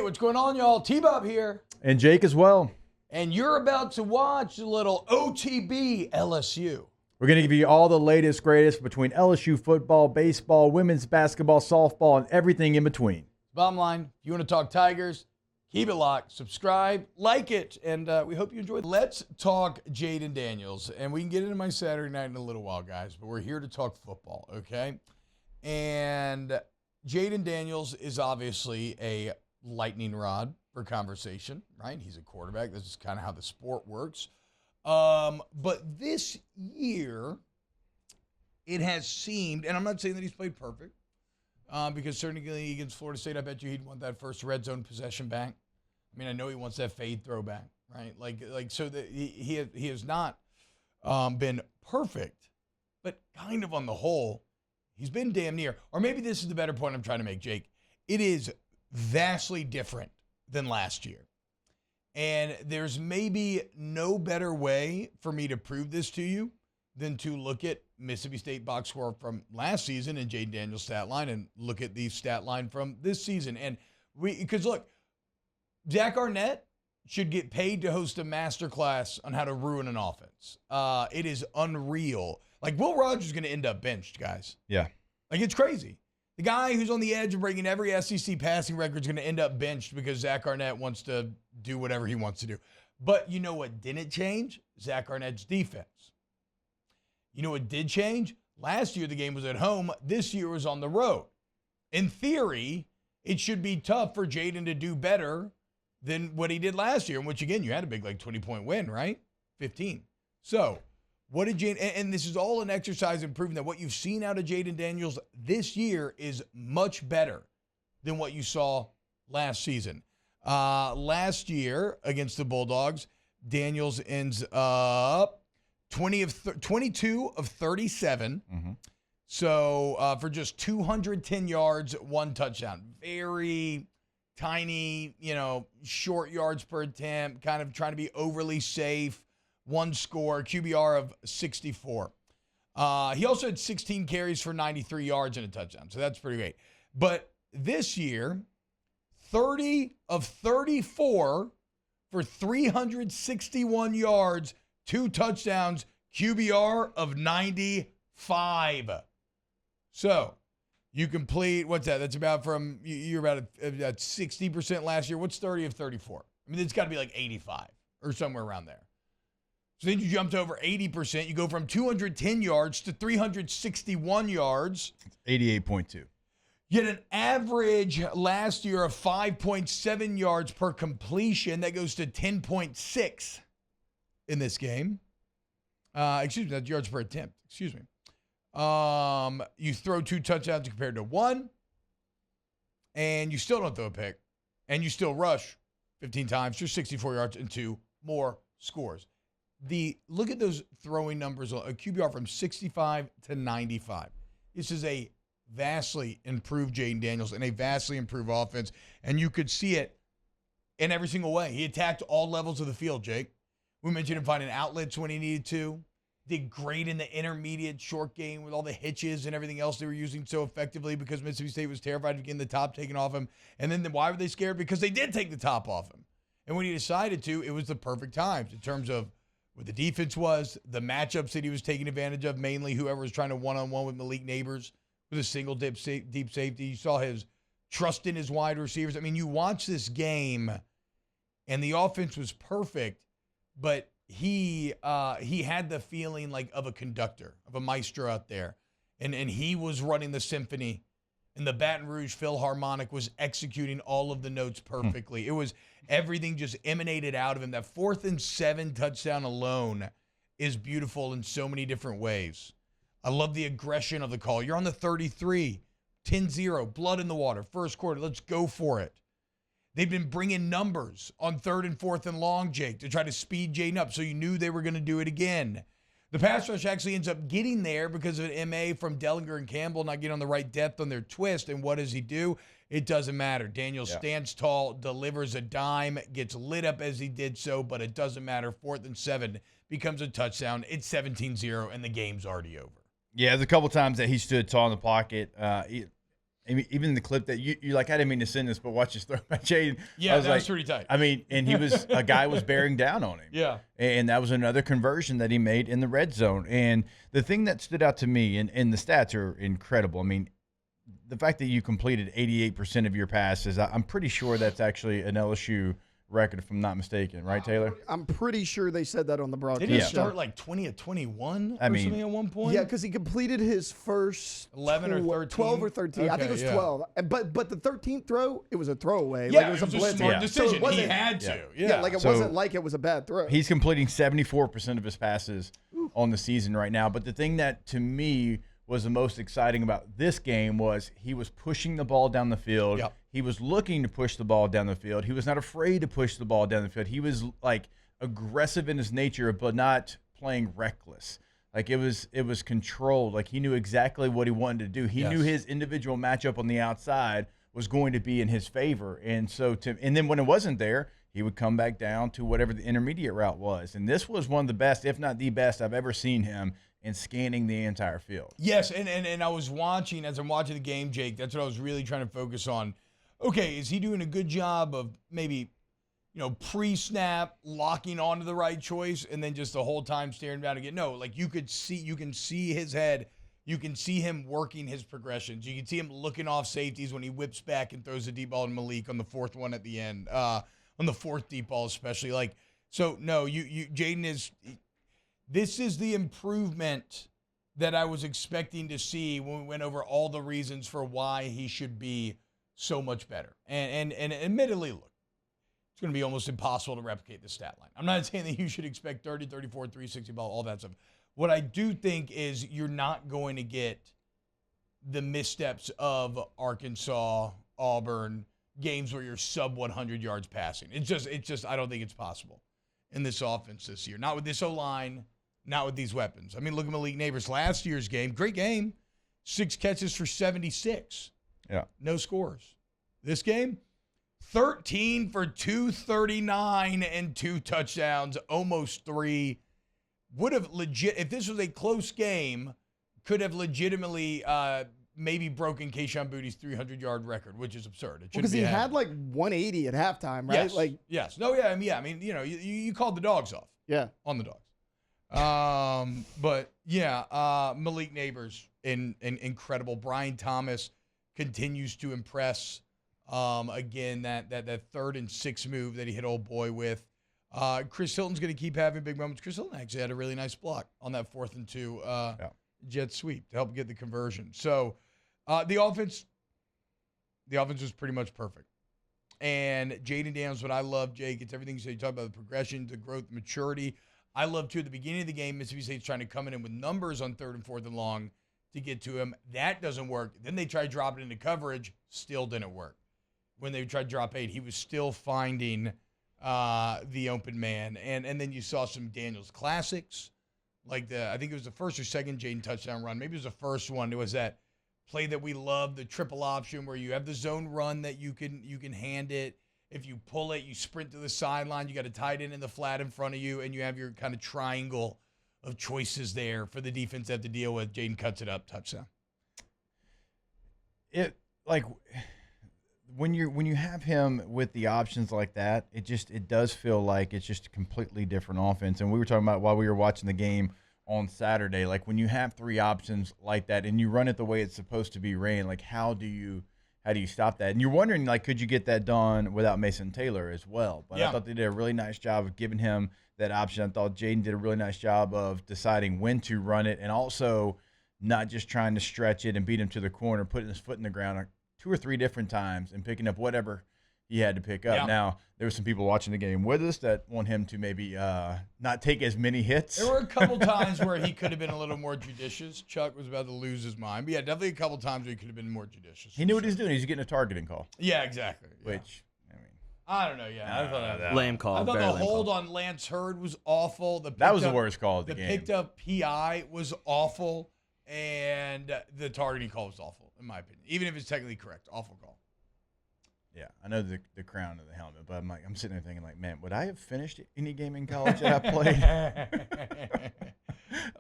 what's going on, y'all? T-Bob here. And Jake as well. And you're about to watch a little OTB LSU. We're going to give you all the latest, greatest between LSU football, baseball, women's basketball, softball, and everything in between. Bottom line, if you want to talk Tigers, keep it locked, subscribe, like it, and we hope you enjoy it. Let's talk Jayden Daniels, and we can get into my Saturday night in a little while, guys, but we're here to talk football, okay? And Jayden Daniels is obviously a lightning rod for conversation, right? He's a quarterback. This is kind of how the sport works. But this year, it has seemed, and I'm not saying that he's played perfect, because certainly against Florida State, I bet you he'd want that first red zone possession back. I mean, I know he wants that fade throw back, right? Like so that he has not been perfect, but kind of on the whole, he's been damn near. Or maybe this is the better point I'm trying to make, Jake. It is vastly different than last year. And there's maybe no better way for me to prove this to you than to look at Mississippi State box score from last season and Jayden Daniels' stat line and look at the stat line from this season. And because look, Zach Arnett should get paid to host a masterclass on how to ruin an offense. It is unreal. Like, Will Rogers is going to end up benched, guys. Yeah. Like, it's crazy. The guy who's on the edge of breaking every SEC passing record is going to end up benched because Zach Arnett wants to do whatever he wants to do. But you know what didn't change? Zach Arnett's defense. You know what did change? Last year, the game was at home. This year was on the road. In theory, it should be tough for Jayden to do better than what he did last year, in which, again, you had a big, 20-point win, right? 15. So, what did Jayden, and this is all an exercise in proving that what you've seen out of Jayden Daniels this year is much better than what you saw last season. Last year against the Bulldogs, Daniels ends up 22 of 37. Mm-hmm. So for just 210 yards, 1 touchdown. Very tiny, short yards per attempt, kind of trying to be overly safe. 1 score, QBR of 64. He also had 16 carries for 93 yards and a touchdown, so that's pretty great. But this year, 30 of 34 for 361 yards, 2 touchdowns, QBR of 95. So you complete, what's that? That's about you're about at 60% last year. What's 30 of 34? I mean, it's got to be like 85 or somewhere around there. So then you jumped over 80%. You go from 210 yards to 361 yards. 88.2. You had an average last year of 5.7 yards per completion. That goes to 10.6 in this game. Excuse me, that's yards per attempt. Excuse me. You throw 2 touchdowns compared to 1, and you still don't throw a pick, and you still rush 15 times for 64 yards and 2 more scores. Look at those throwing numbers, a QBR from 65 to 95. This is a vastly improved Jayden Daniels and a vastly improved offense, and you could see it in every single way. He attacked all levels of the field, Jake. We mentioned him finding outlets when he needed to. Did great in the intermediate short game with all the hitches and everything else they were using so effectively because Mississippi State was terrified of getting the top taken off him. And then why were they scared? Because they did take the top off him. And when he decided to, it was the perfect times in terms of what the defense was, the matchups that he was taking advantage of, mainly whoever was trying to one-on-one with Malik Neighbors with a single deep safety. You saw his trust in his wide receivers. I mean, you watch this game, and the offense was perfect, but he had the feeling like of a conductor, of a maestro out there. And he was running the symphony, and the Baton Rouge Philharmonic was executing all of the notes perfectly. It was everything just emanated out of him. That 4th and 7 touchdown alone is beautiful in so many different ways. I love the aggression of the call. You're on the 33, 10-0, blood in the water, first quarter. Let's go for it. They've been bringing numbers on 3rd and 4th and long, Jake, to try to speed Jayden up, so you knew they were going to do it again. The pass rush actually ends up getting there because of an MA from Dellinger and Campbell not getting on the right depth on their twist. And what does he do? It doesn't matter. Daniels stands tall, delivers a dime, gets lit up as he did so, but it doesn't matter. 4th and 7 becomes a touchdown. It's 17-0, and the game's already over. Yeah, there's a couple times that he stood tall in the pocket. even the clip that you like, I didn't mean to send this, but watch this throw by Jayden. Yeah, that was pretty tight. I mean, and a guy was bearing down on him. Yeah. And that was another conversion that he made in the red zone. And the thing that stood out to me, and the stats are incredible. I mean, the fact that you completed 88% of your passes, I'm pretty sure that's actually an LSU record, if I'm not mistaken, right, Taylor? I'm pretty sure they said that on the broadcast. Did he start like 20 of 21 or something at one point? Yeah, because he completed his first 11 or 13? 12 or 13. I think it was 12. But the 13th throw, it was a throwaway. Yeah, like, it was a smart decision. So he had to. Yeah, like it wasn't like it was a bad throw. He's completing 74% of his passes on the season right now. But the thing that, to me, was the most exciting about this game was he was pushing the ball down the field. Yep. He was looking to push the ball down the field. He was not afraid to push the ball down the field. He was like aggressive in his nature, but not playing reckless. Like it was controlled. Like he knew exactly what he wanted to do. He knew his individual matchup on the outside was going to be in his favor. And so and then when it wasn't there, he would come back down to whatever the intermediate route was. And this was one of the best, if not the best, I've ever seen him in scanning the entire field. Yes, and I was watching, as I'm watching the game, Jake, that's what I was really trying to focus on. Okay, is he doing a good job of maybe, pre-snap, locking onto the right choice, and then just the whole time staring down again? No, like you can see his head. You can see him working his progressions. You can see him looking off safeties when he whips back and throws the deep ball to Malik on the fourth one at the end, on the fourth deep ball especially. Like, so, no, Jayden is – this is the improvement that I was expecting to see when we went over all the reasons for why he should be so much better. And admittedly, look, it's going to be almost impossible to replicate the stat line. I'm not saying that you should expect 30, 34, 360 ball, all that stuff. What I do think is you're not going to get the missteps of Arkansas, Auburn, games where you're sub 100 yards passing. It's just I don't think it's possible in this offense this year. Not with this O-line, not with these weapons. I mean, look at Malik Neighbors last year's game. Great game. 6 catches for 76. Yeah. No scores. This game, 13 for 239 and 2 touchdowns, almost 3. Would have if this was a close game, could have legitimately maybe broken Kayshon Boutte's 300-yard record, which is absurd. Because he had like 180 at halftime, right? Yes. Yes. No, yeah. I mean, you called the dogs off. Yeah. On the dogs. But yeah, Malik Neighbors, incredible. Brian Thomas continues to impress. Again, that 3rd and 6 move that he hit old boy with. Chris Hilton's going to keep having big moments. Chris Hilton actually had a really nice block on that 4th and 2 jet sweep to help get the conversion. So the offense was pretty much perfect. And Jayden Daniels, what I love, Jake, it's everything you say. You talk about the progression, the growth, maturity. I love, too, at the beginning of the game, Mississippi State's trying to come in with numbers on 3rd and 4th and long to get to him. That doesn't work. Then they tried dropping into coverage. Still didn't work. When they tried to drop 8, he was still finding the open man. And then you saw some Daniels classics. Like I think it was the first or second Jayden touchdown run. Maybe it was the first one. It was that play that we love, the triple option where you have the zone run that you can hand it. If you pull it, you sprint to the sideline. You got a tight end in the flat in front of you, and you have your kind of triangle of choices there for the defense to have to deal with. Jayden cuts it up, touchdown. When you have him with the options like that, it does feel like it's just a completely different offense. And we were talking about while we were watching the game on Saturday, like when you have 3 options like that and you run it the way it's supposed to be ran, like how do you stop that? And you're wondering, like, could you get that done without Mason Taylor as well? But I thought they did a really nice job of giving him that option. I thought Jayden did a really nice job of deciding when to run it and also not just trying to stretch it and beat him to the corner, putting his foot in the ground 2 or 3 different times and picking up whatever he had to pick up. Yeah. Now, there were some people watching the game with us that want him to maybe not take as many hits. There were a couple times where he could have been a little more judicious. Chuck was about to lose his mind. But yeah, definitely a couple times where he could have been more judicious. He knew what he was doing. He was getting a targeting call. Yeah, exactly. Yeah. Which, I mean. I don't know, yeah. I thought that lame call. I thought the hold on Lance Hurd was awful. That was the worst call of the game. The picked up PI was awful. And the targeting call was awful, in my opinion. Even if it's technically correct, awful call. Yeah, I know the crown of the helmet, but I'm sitting there thinking, like, man, would I have finished any game in college that I played?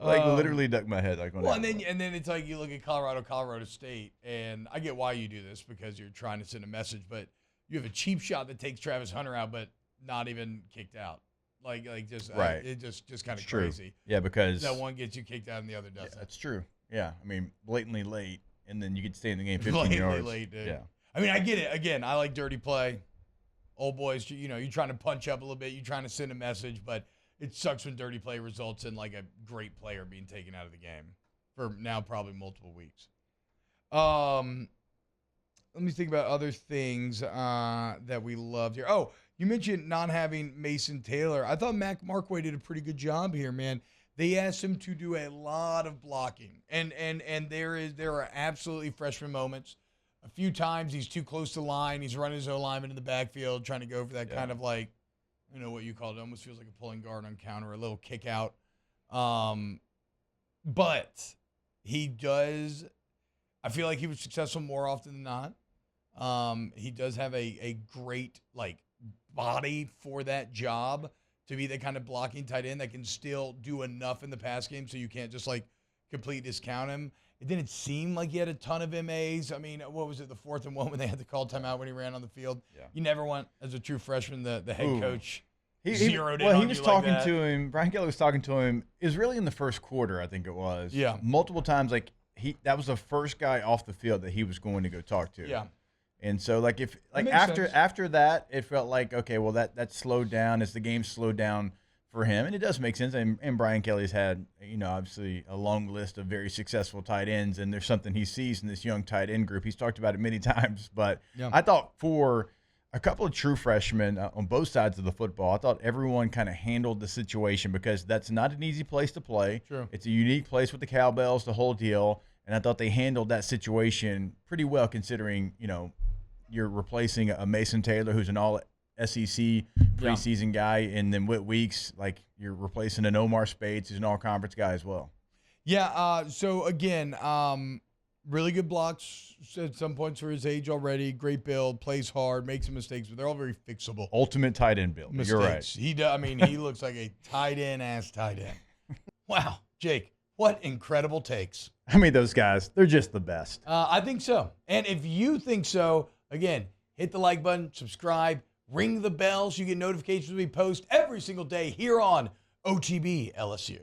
Literally duck my head like. Well, and then it's like you look at Colorado State, and I get why you do this because you're trying to send a message, but you have a cheap shot that takes Travis Hunter out, but not even kicked out. Just right. It just kind of true. Crazy. Yeah, because that one gets you kicked out and the other doesn't. Yeah, that's true. Yeah, I mean, blatantly late, and then you could stay in the game 15 blatantly yards. Late, dude. Yeah. I mean, I get it. Again, I like dirty play. Old boys, you're trying to punch up a little bit. You're trying to send a message, but it sucks when dirty play results in like a great player being taken out of the game for now probably multiple weeks. Let me think about other things that we loved here. Oh, you mentioned not having Mason Taylor. I thought Mac Markway did a pretty good job here, man. They asked him to do a lot of blocking, and there are absolutely freshman moments. A few times he's too close to the line. He's running his O-lineman in the backfield, trying to go for that kind of like, what you call it. It almost feels like a pulling guard on counter, a little kick out. But he does. I feel like he was successful more often than not. He does have a great body for that job to be the kind of blocking tight end that can still do enough in the pass game so you can't just completely discount him. It didn't seem like he had a ton of MAs. I mean, what was it, the 4th and 1 when they had to call timeout when he ran on the field? Yeah. You never want, as a true freshman, the head coach zeroed in on you. Well, he was talking to him. Brian Kelly was talking to him. It was really in the first quarter, I think it was. Yeah. Multiple times, that was the first guy off the field that he was going to go talk to. Yeah. And so, after that, it felt like, okay, well, that slowed down as the game slowed down for him. And it does make sense. And Brian Kelly's had, obviously a long list of very successful tight ends. And there's something he sees in this young tight end group. He's talked about it many times. But I thought for a couple of true freshmen on both sides of the football, I thought everyone kind of handled the situation because that's not an easy place to play. True. It's a unique place with the cowbells, the whole deal. And I thought they handled that situation pretty well considering, you're replacing a Mason Taylor who's an all-SEC preseason guy, and then Whit Weeks, you're replacing an Omar Spades who's an all-conference guy as well. Yeah, so again, really good blocks at some points for his age already. Great build, plays hard, makes some mistakes, but they're all very fixable. Ultimate tight end build. Mistakes. You're right. He looks like a tight end. Wow, Jake, what incredible takes. I mean, those guys, they're just the best. I think so. And if you think so, again, hit the like button, subscribe, ring the bell so you get notifications when we post every single day here on OTB LSU.